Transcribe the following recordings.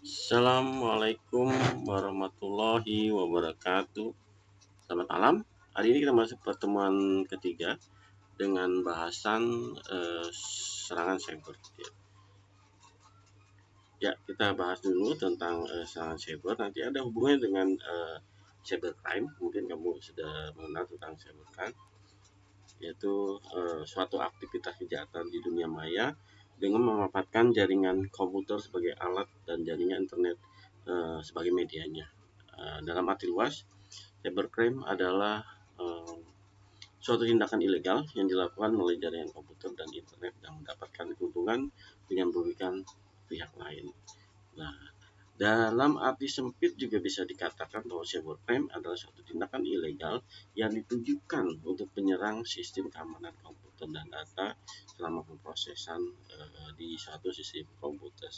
Assalamualaikum warahmatullahi wabarakatuh. Selamat malam. Hari ini kita masuk pertemuan ketiga dengan bahasan serangan cyber. Ya, kita bahas dulu tentang serangan cyber. Nanti ada hubungannya dengan cybercrime. Mungkin kamu sudah mengenal tentang cybercrime, yaitu suatu aktivitas kejahatan di dunia maya dengan memanfaatkan jaringan komputer sebagai alat dan jaringan internet sebagai medianya. Dalam arti luas, cybercrime adalah suatu tindakan ilegal yang dilakukan melalui jaringan komputer dan internet yang mendapatkan keuntungan dengan merugikan pihak lain. Nah, dalam arti sempit juga bisa dikatakan bahwa cybercrime adalah suatu tindakan ilegal yang ditujukan untuk menyerang sistem keamanan komputer dan data selama pemrosesan di suatu sistem komputer.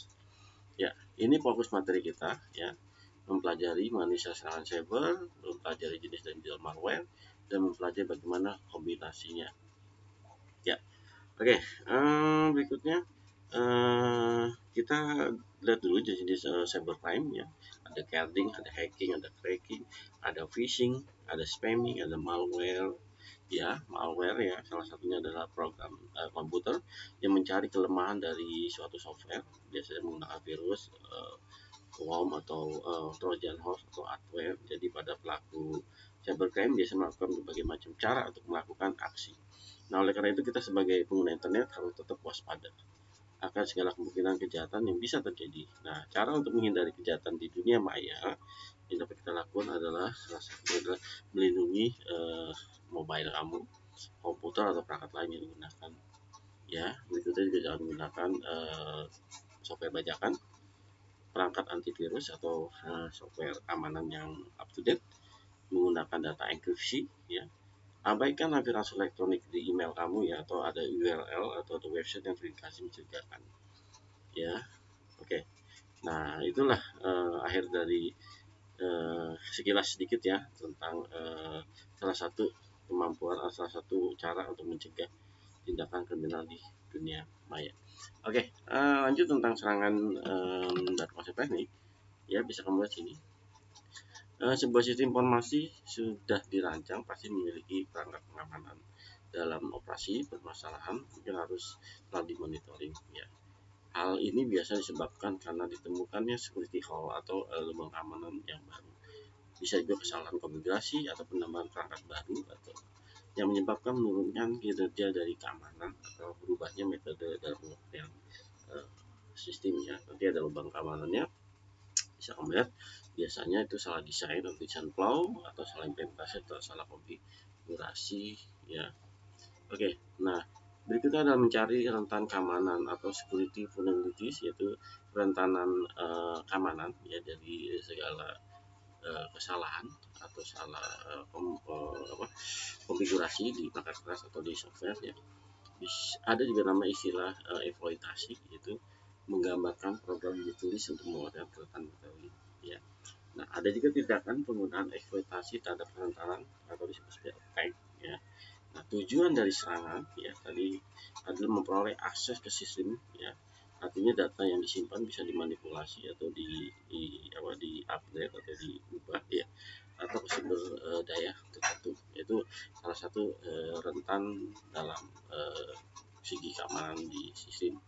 Ya, ini fokus materi kita ya, mempelajari mengenai serangan cyber, mempelajari jenis dan jenis malware, dan mempelajari bagaimana kombinasinya. Ya, oke. Berikutnya kita lihat dulu jenis cybercrime ya. Ada carding, ada hacking, ada cracking, ada phishing, ada spamming, ada malware. Ya, malware ya, salah satunya adalah program komputer yang mencari kelemahan dari suatu software, biasanya menggunakan virus, worm atau trojan horse atau adware. Jadi pada pelaku cybercrime biasa melakukan berbagai macam cara untuk melakukan aksi. Nah, oleh karena itu kita sebagai pengguna internet harus tetap waspada akan segala kemungkinan kejahatan yang bisa terjadi. Nah, cara untuk menghindari kejahatan di dunia maya yang dapat kita lakukan adalah salah satunya adalah melindungi mobile kamu, komputer atau perangkat lain yang digunakan. Ya, berikutnya juga jangan menggunakan software bajakan, perangkat antivirus atau software keamanan yang up to date, menggunakan data enkripsi ya. Abaikan navigasi elektronik di email kamu ya, atau ada URL atau ada website yang terindikasi mencurigakan ya. Oke. Nah, itulah akhir dari sekilas sedikit ya tentang salah satu kemampuan, salah satu cara untuk mencegah tindakan kriminal di dunia maya. Oke, lanjut tentang serangan dark web teknik ya, bisa kamu lihat sini. Sebuah sistem informasi sudah dirancang pasti memiliki perangkat pengamanan. Dalam operasi bermasalahan mungkin harus telah dimonitoring ya. Hal ini biasa disebabkan karena ditemukannya security hole atau lubang keamanan yang baru. Bisa juga kesalahan konfigurasi atau penambahan perangkat baru atau yang menyebabkan menurunkan kinerja dari keamanan atau berubahnya metode dalam pengertian sistemnya. Nanti ada lubang keamanannya, bisa kamu lihat biasanya itu salah desain atau desain flow atau salah implementasi atau salah konfigurasi ya. Oke, nah berikutnya adalah mencari rentan keamanan atau security vulnerabilities, yaitu kerentanan keamanan ya dari segala kesalahan atau salah konfigurasi di perangkat keras atau di software ya. Ada juga nama istilah eksploitasi, yaitu menggambarkan program yang ditulis untuk mengeluarkan kerentanan metode ya. Nah, ada juga tindakan penggunaan eksploitasi terhadap kerentanan atau disebut sebagai attack ya. Nah, tujuan dari serangan ya tadi adalah memperoleh akses ke sistem ya. Artinya data yang disimpan bisa dimanipulasi atau di upgrade atau diubah ya, atau ke sumber daya tertentu. Itu salah satu rentan dalam segi keamanan di sistem.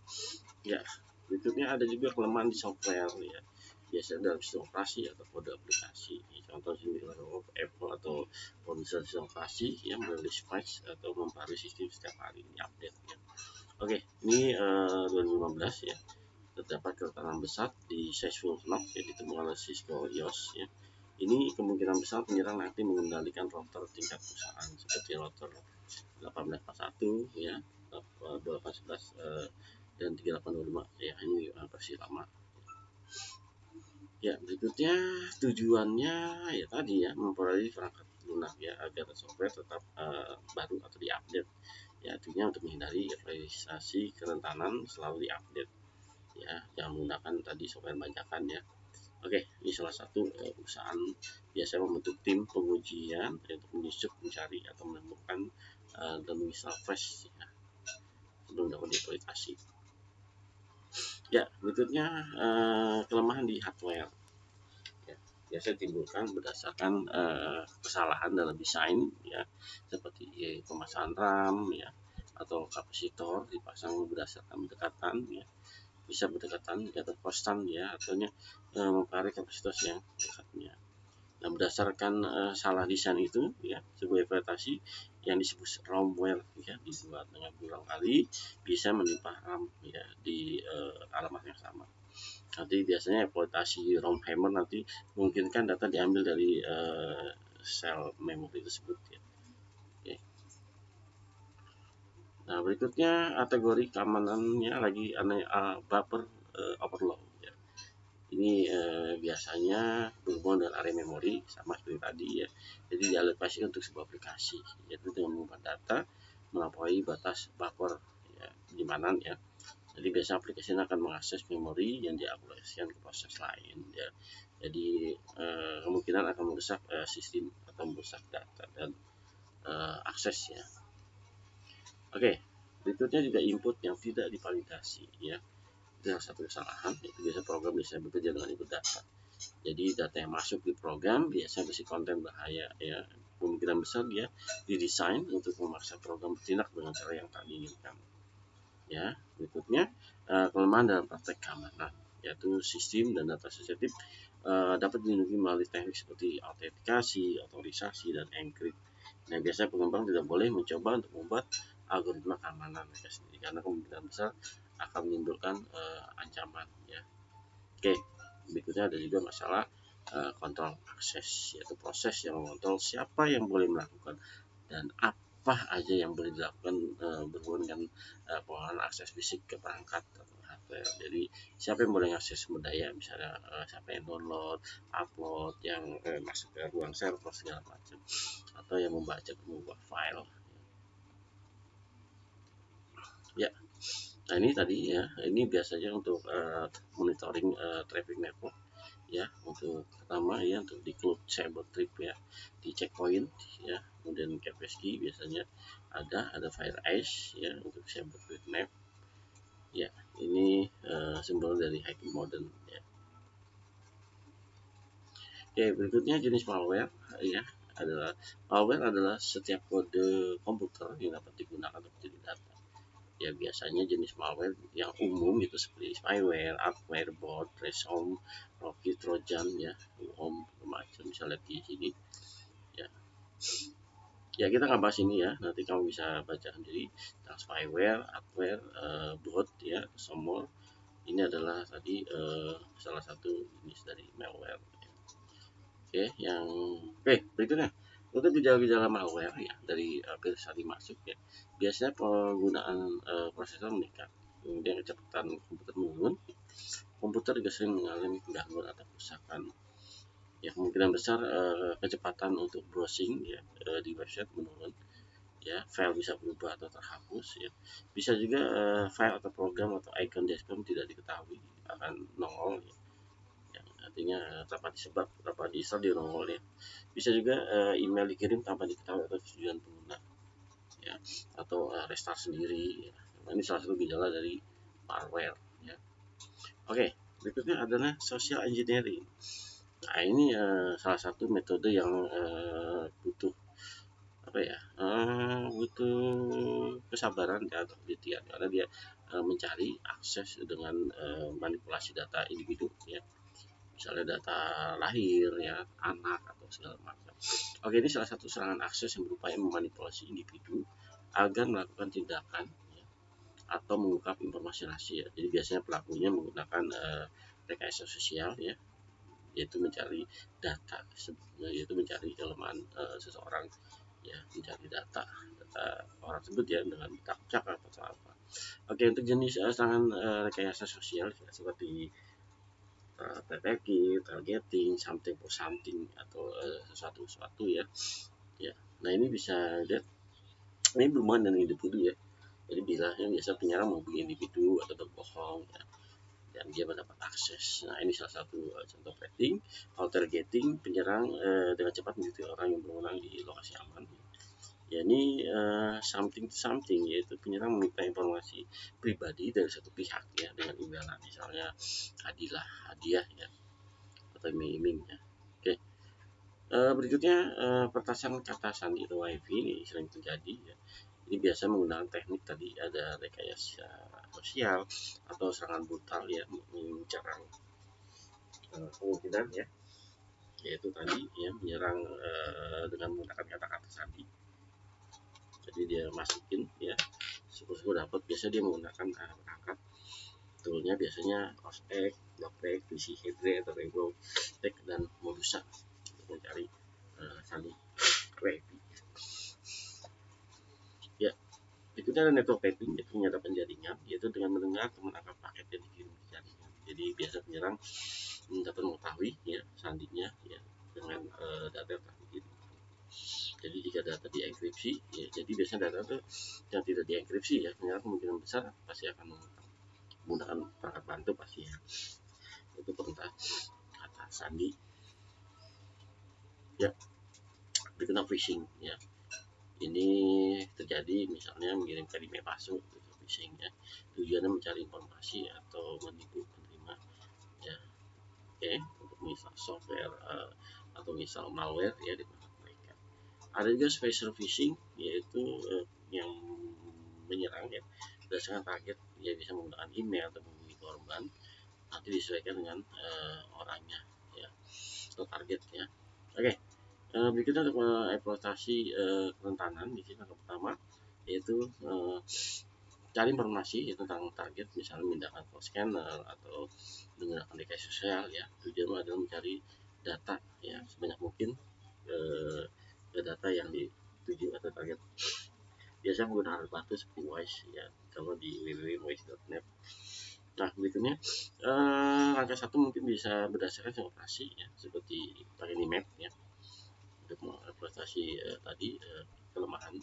Ya, berikutnya ada juga kelemahan di software ya. Biasanya dalam sistem operasi atau kode aplikasi. Contoh sini Apple atau ponsel sistem operasi yang merilis patch atau memperbarui sistem setiap hari ini update ya. Oke, ini 2015 ya. Terdapat kerentanan besar di Session Knob yang ditemukan oleh Cisco EOS ya. Ini kemungkinan besar penyerang nanti mengendalikan router tingkat perusahaan seperti router 1841 ya, 2811 dan 3825 ya. Ini versi lama. Ya, berikutnya tujuannya ya tadi ya, memperoleh perangkat lunak ya agar software tetap baru atau diupdate. Ya, artinya untuk menghindari realisasi kerentanan selalu diupdate. Ya, jangan menggunakan tadi software bajakan ya. Oke, ini salah satu perusahaan biasa membentuk tim pengujian untuk menyusup, mencari atau menemukan dan menginstal flash ya, sebelum dapat dieksploitasi. Ya, berikutnya kelemahan di hardware. Ya, biasanya timbulkan berdasarkan kesalahan dalam desain, ya, seperti pemasangan RAM, ya, atau kapasitor dipasang berdasarkan berdekatan, ya, bisa berdekatan atau konstan, ya, artinya mempengaruhi kapasitor yang dekatnya. Nah, berdasarkan salah desain itu, ya, sebuah eksploitasi yang disebut ransomware, ya, dibuat dengan berulang kali bisa menimpa RAM, ya, di alamat yang sama. Nanti biasanya eksploitasi ROM hammer nanti memungkinkan data diambil dari sel memori tersebut, ya. Oke. Nah, berikutnya kategori keamanannya lagi buffer overload, ya. Ini biasanya berhubungan dengan area memori sama seperti tadi, ya. Jadi dialokasi untuk sebuah aplikasi, yaitu dengan mengubah data melampaui batas buffer, ya, di mana, ya. Jadi biasanya aplikasi akan mengakses memori yang diaplikasikan ke proses lain, ya. Jadi kemungkinan akan merusak sistem atau merusak data dan akses, ya. Oke, berikutnya juga input yang tidak divalidasi, ya. Itu salah satu kesalahan, itu biasa program bisa bekerja dengan input data. Jadi data yang masuk di program biasanya bersih konten bahaya, ya. Kemungkinan besar dia didesain untuk memaksa program bertindak dengan cara yang tak diinginkan. Ya, berikutnya kelemahan dalam praktek keamanan, yaitu sistem dan data sensitif dapat dilindungi melalui teknik seperti autentikasi, otorisasi, dan encrypt. Nah, biasanya pengembang tidak boleh mencoba untuk membuat algoritma keamanan mereka sendiri karena kemungkinan besar akan menimbulkan ancaman, ya. Oke, berikutnya ada juga masalah kontrol akses, yaitu proses yang mengontrol siapa yang boleh melakukan dan apa aja yang boleh dilakukan berhubungan dengan pengelolaan akses fisik ke perangkat atau hardware. Jadi siapa yang boleh akses sumber daya, misalnya siapa yang download, upload, yang masuk ke ruang server segala macam, atau yang membaca mengubah file. Ya, nah ini tadi, ya, ini biasanya untuk monitoring traffic network, ya. Untuk pertama, ya, untuk di cloud cyber trip, ya, di checkpoint, ya, kemudian KPSG biasanya ada fire ash, ya, untuk cyber trip map, ya. Ini simbol dari hacking modern, ya. Oke, berikutnya jenis malware, ya, adalah setiap kode komputer yang dapat digunakan untuk menjadi data. Ya, biasanya jenis malware yang umum itu seperti spyware, adware, bot, ransom, rocky, trojan, ya, worm, macam, misalnya di sini, ya. Ya, kita nggak bahas ini, ya, nanti kamu bisa baca sendiri tentang spyware, adware, bot, ya, somol. Ini adalah tadi salah satu jenis dari malware, ya. Oke, berikutnya untuk gejala-gejala malware, ya, dari virus tadi masuk, ya, biasanya penggunaan prosesor meningkat, kemudian kecepatan komputer menurun, komputer juga sering mengalami gangguan atau kerusakan. Ya, kemungkinan besar kecepatan untuk browsing, ya, di website menurun, ya, file bisa berubah atau terhapus, ya. Bisa juga file atau program atau icon dashboard tidak diketahui akan nongol, ya. Yang artinya tanpa disebab, tanpa di-install dia nongol, ya. Bisa juga email dikirim tanpa diketahui atau tujuan pengguna, ya, atau restart sendiri, ya. Nah, ini salah satu gejala dari malware, ya. Oke, berikutnya adalah social engineering. Nah, ini salah satu metode yang butuh apa ya, butuh kesabaran, ya, atau penelitian karena dia mencari akses dengan manipulasi data individu, ya, misalnya data lahir, ya, anak, atau segala macam. Oke, ini salah satu serangan akses yang berupaya memanipulasi individu agar melakukan tindakan, ya, atau mengungkap informasi rahasia. Jadi biasanya pelakunya menggunakan rekayasa sosial, ya, yaitu mencari data, yaitu mencari kelemahan seseorang, ya, mencari data orang tersebut, ya, dengan cak atau apa. Oke, untuk jenis serangan rekayasa sosial, ya, seperti targeting, something for something, atau sesuatu, ya, ya. Nah, ini bisa lihat, ini berhubungan dengan individu, ya. Jadi biasa penyerang menghubungi individu atau berbohong, ya, dan dia mendapat akses. Nah, ini salah satu contoh phishing. Kalau targeting, penyerang dengan cepat mengikuti orang yang berulang di lokasi aman, Ya, ini something to something, yaitu penyerang meminta informasi pribadi dari satu pihak ya dengan imbalan, misalnya hadiah ya atau iming-iming ya. Oke. Berikutnya pertasan kata sandi atau wifi ini sering terjadi ya. Ini biasa menggunakan teknik tadi, ada rekayasa sosial atau serangan brutal ya, mencerang kemungkinan ya, yaitu tadi ya menyerang dengan menggunakan kata-kata sandi. Jadi dia masukin ya, syukur-syukur dapat. Biasa dia menggunakan perangkat toolnya, biasanya OSX, Blockback, PC Hydra atau Rego Tech dan Modusa untuk mencari sandi WiFi. Ya, berikutnya ada network tapping, yaitu penyadapan jaringan, yaitu dengan mendengar atau menangkap paket yang dikirim ke jaringan. Jadi biasa penyerang dapat mengetahui ya sandinya ya dengan data yang telah dikirim. Jadi jika data dienkripsi ya, jadi biasanya data itu yang tidak dienkripsi ya, penyerang kemungkinan besar pasti akan menggunakan perangkat bantu pasti ya. Itu perintah kata sandi. Ya, berikutnya phishing ya. Ini terjadi misalnya mengirimkan email palsu, phishing ya, tujuannya mencari informasi atau menipu penerima ya. Oke, untuk misal software atau misal malware ya di tempat mereka. Ada juga special phishing, yaitu yang menyerang ya berdasarkan target, ya bisa menggunakan email atau menghubungi korban, nanti disesuaikan dengan orangnya ya atau target ya. Oke. Berikutnya untuk eksploitasi kerentanan, di sini yang pertama yaitu cari informasi ya tentang target, misalnya memindahkan call scanner atau menggunakan rekayasa sosial ya. Tujuannya adalah mencari data ya sebanyak mungkin data yang dituju atau target. Biasanya menggunakan batu seperti Wise ya, kalau di www.wise.net. Nah, berikutnya langkah satu mungkin bisa berdasarkan operasi ya, seperti pakai map ya untuk mengeksploitasi tadi kelemahan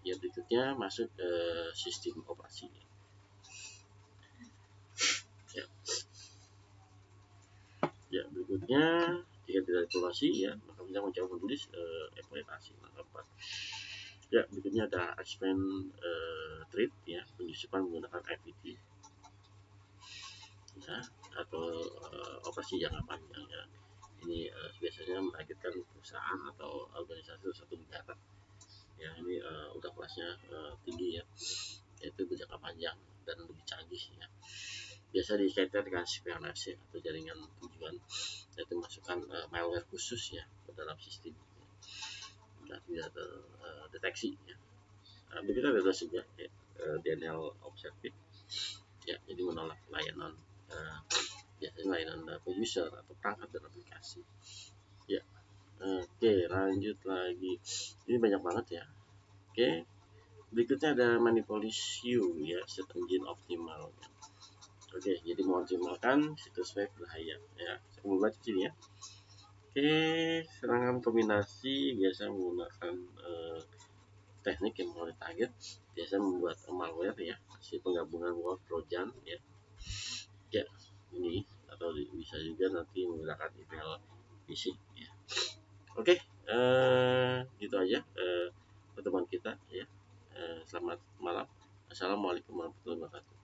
ya. Berikutnya masuk ke sistem operasi ya. Berikutnya jika tidak eksplorasi ya, maka bisa mencoba menulis eksploitasi. Langkah 4 ya. Berikutnya ada expand threat ya, penyusupan menggunakan IPT ya, atau operasi jangka panjang ya. Ini biasanya menargetkan perusahaan atau organisasi satu negara ya. Ini udah kelasnya tinggi ya, yaitu berjangka panjang dan lebih canggih ya. Biasa dikaitkan dengan spionase atau jaringan tujuan, yaitu masukkan malware khusus ya ke dalam sistem dan tidak terdeteksi ya. Begitu ada juga ya, denial of service ya, jadi menolak layanan biasanya layanan user atau perangkat dan aplikasi ya. Oke, lanjut lagi, ini banyak banget ya. Oke, berikutnya ada manipulasi ya, search engine optimal ya. Oke, jadi mengoptimalkan situs web berbahaya ya. Saya mau baca sini ya. Oke, serangan kombinasi biasa menggunakan teknik yang mengenai target, biasa membuat malware ya, si penggabungan word trojan ya. Ya, ini atau bisa juga nanti menggunakan email phishing ya. Oke, gitu aja pertemuan kita ya. Selamat malam. Assalamualaikum warahmatullahi wabarakatuh.